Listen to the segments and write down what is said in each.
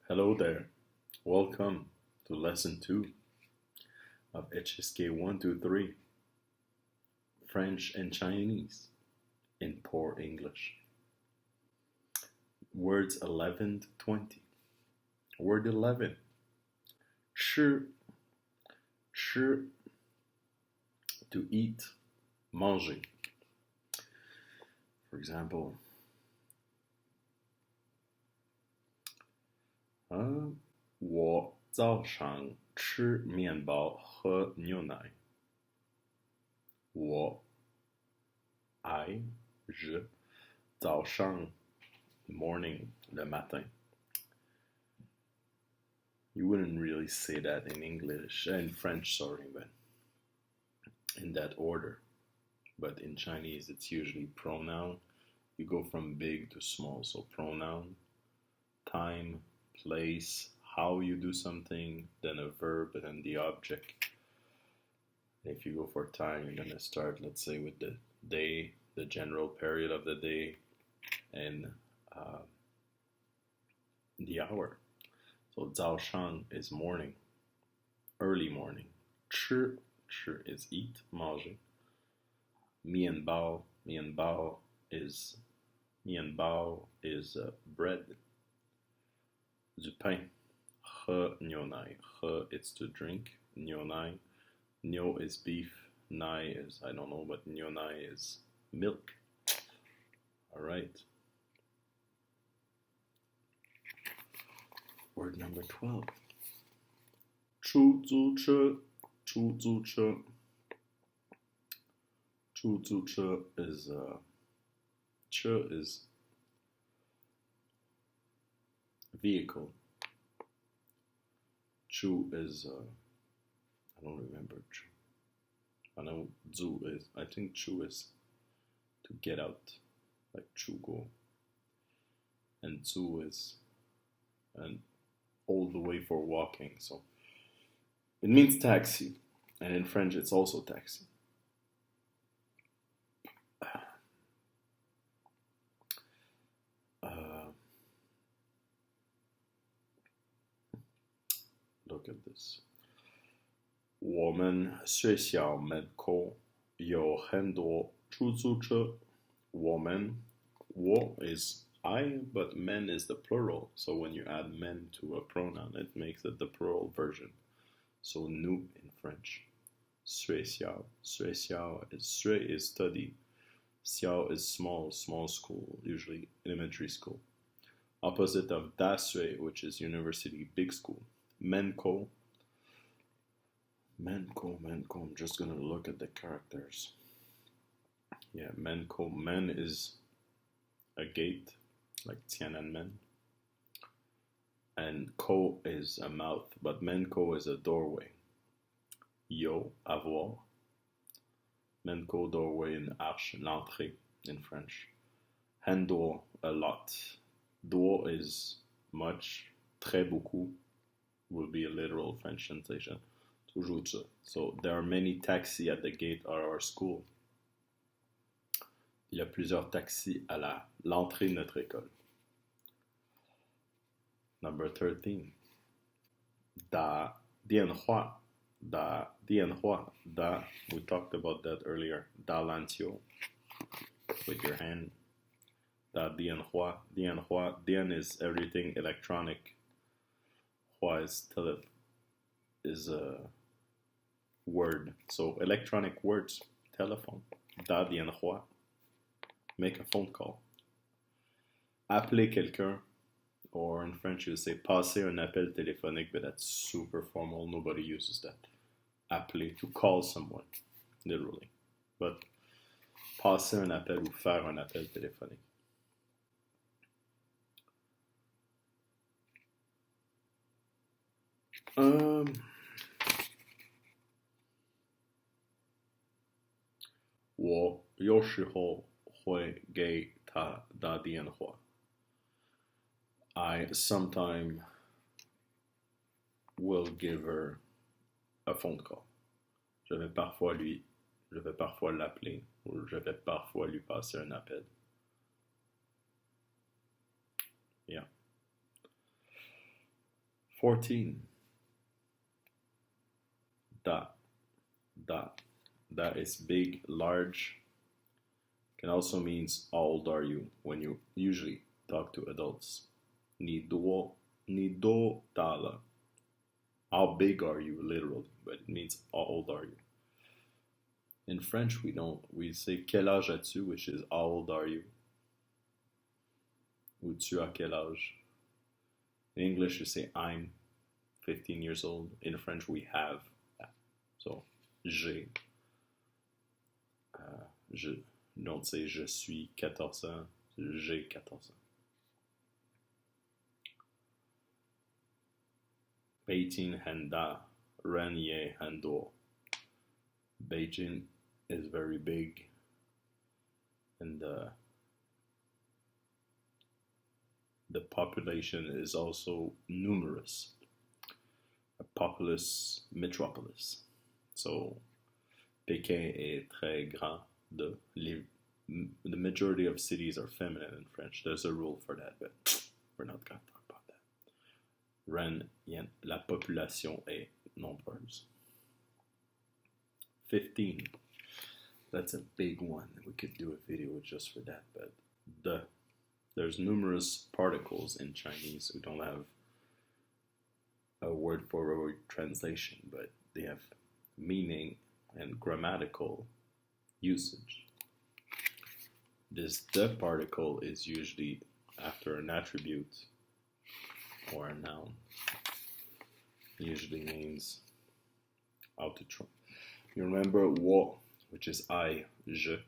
Hello there. Welcome to lesson 2 of HSK 123 French and Chinese in poor English. Words 11 to 20. Word 11. 吃 to eat, manger. For example, 我早上吃面包和牛奶。je 早上 morning, le matin. You wouldn't really say that in English, in French, sorry, but in that order. But in Chinese, it's usually pronoun. You go from big to small, so pronoun, time, place, how you do something, then a verb, and then the object. If you go for time, you're going to start, let's say, with the day, the general period of the day, and the hour. So 早上 is morning, early morning. 吃 is eat, manger. 面包 is bread. Du pain. 喝牛奶 it's to drink. 牛奶 Nyo is beef, nai is, I don't know, but nyo nai is milk. Alright. Word number 12. 出租车 is, 车 is vehicle. Chu is, I don't remember chu. I know zu is, I think chu is to get out, like chu go. And zu is and all the way for walking, so it means taxi, and in French it's also taxi. Look at this. 我们学校门口有很多出租车。我们 wo is I, but men is the plural. So when you add men to a pronoun, it makes it the plural version. So nous in French. 学校is 学 is study. 校 is small school, usually elementary school. Opposite of 大学, which is university, big school. Menko. I'm just gonna look at the characters. Yeah, menko. Men is a gate, like Tiananmen. And ko is a mouth, but menko is a doorway. Yo, avoir. Menko, doorway, and arche, l'entrée in French. Handle, a lot. Door is much. Très beaucoup will be a literal French translation. So there are many taxis at the gate of our school. Il y a plusieurs taxis à l'entrée de notre école. Number 13. 打电话 we talked about that earlier. 打篮球 with your hand. 打电话 Dien is everything electronic. Hua is a word. So electronic words, telephone. 打电话 make a phone call. Appeler quelqu'un, or in French you say passer un appel téléphonique, but that's super formal. Nobody uses that. Appeler, to call someone, literally. But passer un appel ou faire un appel téléphonique. I 有时候会给他打电话。I sometime will give her a phone call. Je vais parfois l'appeler, ou je vais parfois lui passer un appel. Yeah. 14. Da. Da. Da is big, large. Can also means how old are you when you usually talk to adults. Ni do tala. How big are you literally, but it means how old are you. In French we say quel âge as-tu, which is how old are you. Ou tu as quel âge. In English you say I'm 15 years old. In French we have. So j'ai. Je don't say je suis 14 ans, j'ai 14 ans. 18 handa, ren ye hando. Beijing is very big, and the population is also numerous. A populous metropolis. So Pékin est très grand. The majority of cities are feminine in French. There's a rule for that, but we're not going to talk about that. Ren yen, la population est nombreuse. 15. That's a big one. We could do a video just for that, but there's numerous particles in Chinese. We don't have a word for word translation, but they have meaning and grammatical usage. This the particle is usually after an attribute or a noun. It usually means how to try. You remember wo, which is I, je.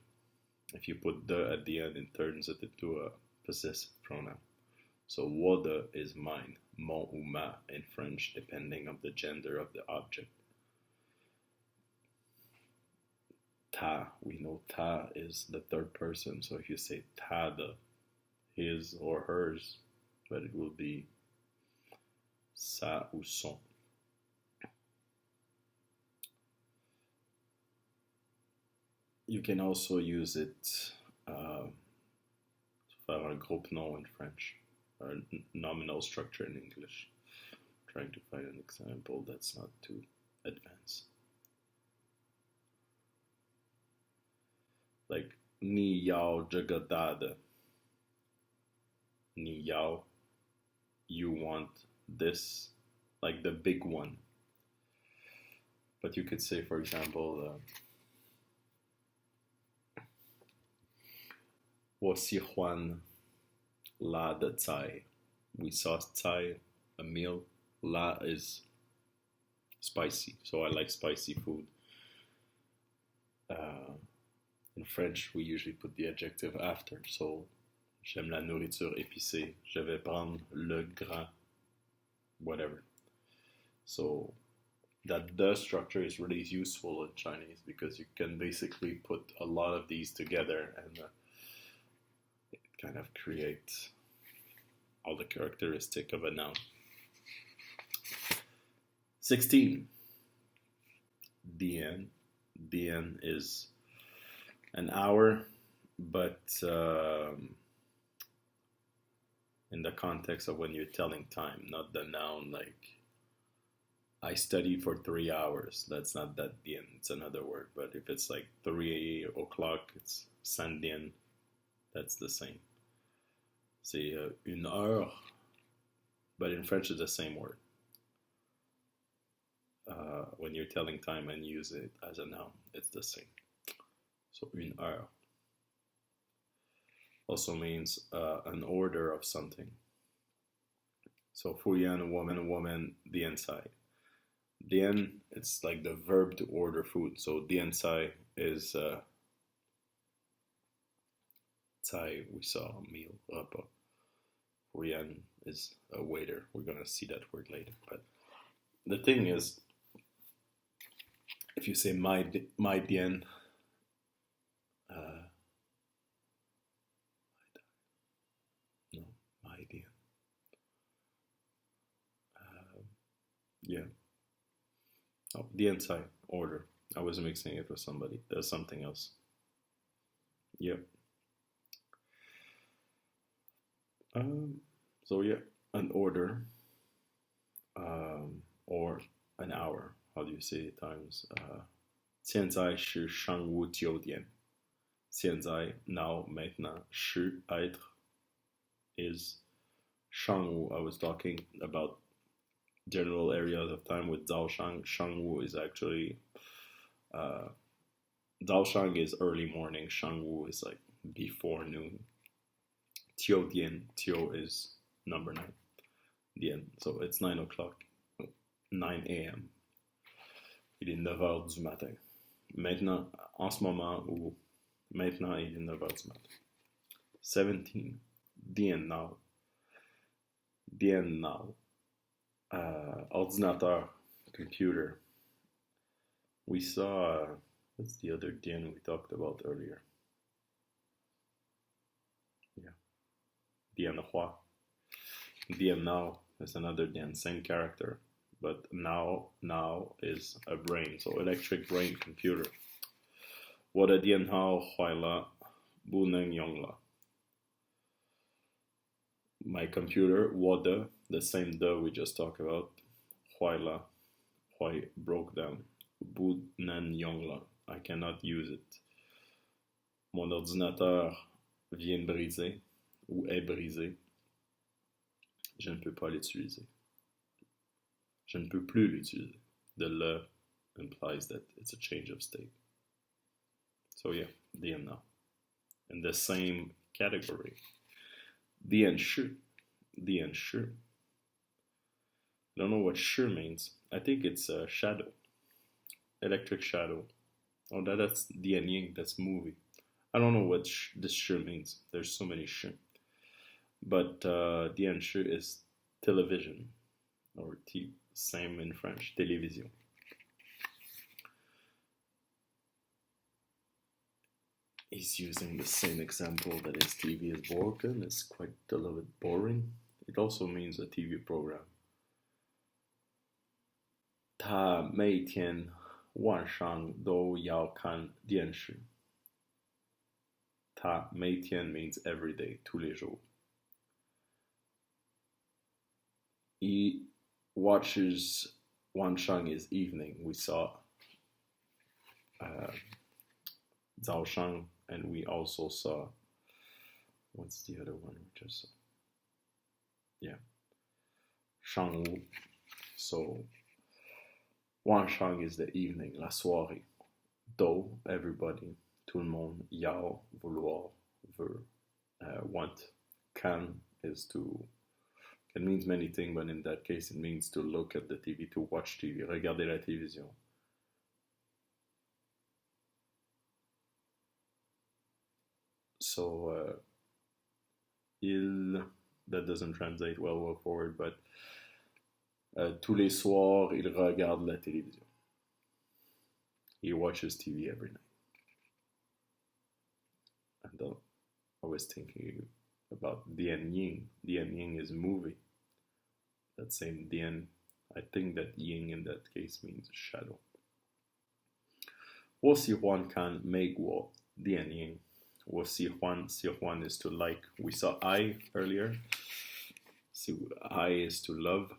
If you put the at the end, it turns it into a possessive pronoun. So wo de is mine, mon ou ma in French, depending on the gender of the object. Ta, we know ta is the third person, so if you say ta de, his or hers, but it will be sa ou son. You can also use it faire un gros nom in French, or nominal structure in English. I'm trying to find an example that's not too advanced. Like ni yao jagadada. Ni yao, you want this, like the big one. But you could say, for example, 我喜欢辣的菜. We saw Thai, a meal. La is spicy, so I like spicy food. In French, we usually put the adjective after, so j'aime la nourriture épicée, je vais prendre le gras, whatever. So that the structure is really useful in Chinese because you can basically put a lot of these together and it kind of creates all the characteristic of a noun. 16. Dien. Dien is an hour, but in the context of when you're telling time, not the noun like I studied for 3 hours. That's not that dien, it's another word. But if it's like 3 o'clock, it's san dien. That's the same. C'est une heure, but in French it's the same word. When you're telling time and use it as a noun, it's the same. So une heure also means an order of something. So fuyan, a woman, dien sai. Dien, it's like the verb to order food. So dien sai is Tsai, we saw meal, repas. Fuyan is a waiter. We're going to see that word later. But the thing is, if you say my dien, my dien. Yeah. Oh, dien sai, order. I was mixing it with somebody. There's something else. Yep. So yeah, an order. or an hour. How do you say times? 现在是上午9点。现在 now maintenant 是 être is 上午. I was talking about general areas of time with 早上. 上午 is actually 早上 is early morning. 上午 is like before noon. 9点 tio is number 9. Dien. So it's 9 o'clock. 9 a.m. Il est 9 heures du matin. Maintenant, en ce moment, ou maintenant, il est 9 heures du matin. 17. Dien now. Dien now. Ordinateur. Computer. We saw, what's the other dien we talked about earlier? Yeah. Dien roi. Dien now is another dien, same character. But now is a brain, so electric brain computer. Wada dien hao huaila buneng yongla. My computer, wada, the same the we just talked about, huaila, hui broke down. Bunen yongla, I cannot use it. Mon ordinateur vient briser ou est brisé. Je ne peux pas l'utiliser. Je ne peux plus l'utiliser. The le implies that it's a change of state. So yeah, dien now. In the same category. Dien shi. Dien shi. I don't know what shi means. I think it's a shadow. Electric shadow. Oh, that's dien ying. That's movie. I don't know what this shi means. There's so many shi. But dien shi is television. Or same in French, télévision. He's using the same example that his TV is broken. It's quite a little bit boring. It also means a TV program. 他每天晚上都要看电视. 他每天 means every day, tous les jours. He watches Wanshang is evening. We saw Zhao Shang, and we also saw, what's the other one we just saw? Yeah, Shang Wu. So Wanshang is the evening, la soirée. Do, everybody, tout le monde, yao, vouloir, veut, want. Can is to. It means many things, but in that case, it means to look at the TV, to watch TV, regarder la télévision. So, that doesn't translate well forward, but tous les soirs, il regarde la télévision. He watches TV every night. And I was thinking about Dian Ying. Dian Ying is movie. That same Dian, I think that Ying in that case means shadow. 我喜欢看美国电影. 我喜欢 is to like. We saw I earlier. I is to love.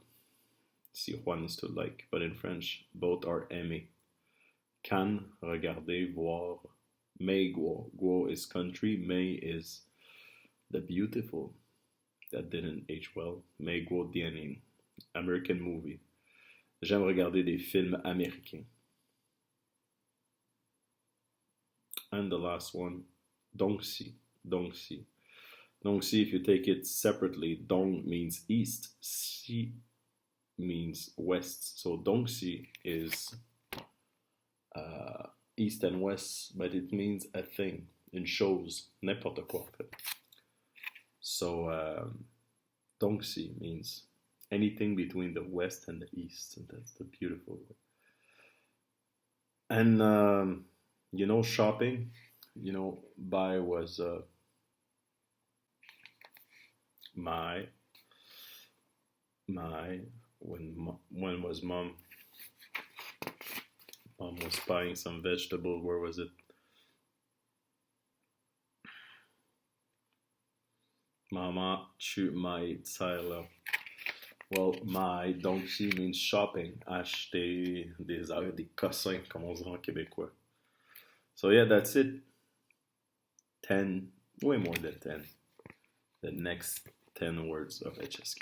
喜欢 is to like. But in French, both are aimer. Can, regarder, voir. Mei guo. Guo is country. Mei is the beautiful. That didn't age well. Mei guo dianing. American movie. J'aime regarder des films américains. And the last one, dongxi. Dongxi. Dongxi, if you take it separately, dong means east, xi means west. So dongxi is east and west, but it means a thing. Une chose, n'importe quoi. So dongxi means anything between the west and the east, and that's the beautiful way. And shopping, buy was my when was mom was buying some vegetable. Where was it? Mama 去买菜了. Well, my donkey means shopping. Acheter des cossins, comme on dit en québécois. So yeah, that's it. 10, way more than 10. The next 10 words of HSK.